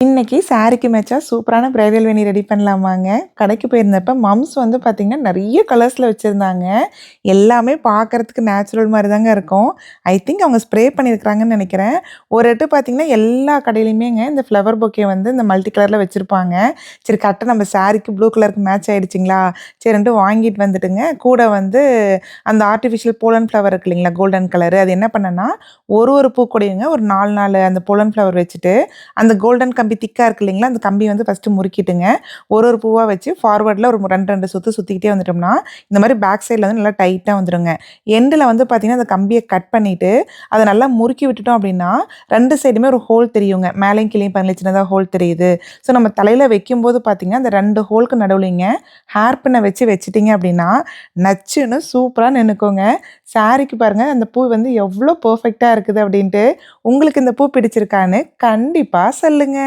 இன்னைக்கு சாரிக்கு மேட்சா சூப்பரான பிரைடல் வேணி ரெடி பண்ணலாமாங்க. கடைக்கு போயிருந்தப்ப மம்ஸ் வந்து பார்த்தீங்கன்னா, நெறைய கலர்ஸ்ல வச்சிருந்தாங்க. எல்லாமே பார்க்கறதுக்கு நேச்சுரல் மாரி தாங்க இருக்கும். ஐ திங்க் அவங்க ஸ்ப்ரே பண்ணியிருக்கிறாங்கன்னு நெனைக்கிறேன். ஒரு எட்டு பார்த்தீங்கன்னா, எல்லா கடையிலயுமேங்க இந்த ஃப்ளவர் பொக்கே வந்து இந்த மல்டி கலர்ல வச்சிருப்பாங்க. சரி கரெக்ட்டா நம்ம சாரிக்கு ப்ளூ கலருக்கு மேட்ச் ஆயிடுச்சுங்களா, சரின்ட்டு வாங்கிட்டு வந்துட்டுங்க, கூட வந்து அந்த ஆர்ட்டிஃபிஷியல் போலன் ஃப்ளவர் இருக்கு இல்லைங்களா, கோல்டன் கலரு. அது என்ன பண்ணேன்னா, ஒரு பூ கூடயுங்க ஒரு 4, 4 அந்த போலன் ஃப்ளவர் வச்சுட்டு அந்த கோல்டன் கம்பி திக்கா இருக்கு இல்லைங்களா, அந்த கம்பிய வந்து ஃபர்ஸ்ட்டு முறுக்கிட்டுங்க, ஒரு பூவா வச்சு ஃபார்வர்ட்ல ஒரு 2, 2 சுத்து சுத்திக்கிட்டே வந்துட்டோம்னா, இந்த மாரி பேக் சைட்ல வந்து நல்லா டைட்டா வந்துருங்க. எண்டுல வந்து பார்த்தீங்கன்னா, அந்த கம்பிய கட் பண்ணிட்டு, அத நல்லா முறுக்கி விட்டுட்டோம் அப்படின்னா, 2 சைடுமே ஒரு ஹோல் தெரியுங்க. மேலயும் கீழயும் பாருங்களேன் சின்னதா ஹோல் தெரியுது. ஸோ நம்ம தலையில வைக்கும்போது பார்த்தீங்கன்னா, அந்த 2 ஹோலுக்கு நடுவுலைங்க ஹேர் பின்ன வச்சுட்டீங்க அப்படின்னா, நச்சுன்னு சூப்பரா நின்னுக்குங்க. சாரிக்கு பாருங்க அந்த பூ வந்து எவ்ளோ பெர்ஃபெக்ட்டா இருக்குது அப்படின்ட்டு. உங்களுக்கு இந்த பூ பிடிச்சிருக்கான்னு கண்டிப்பா சொல்லுங்க.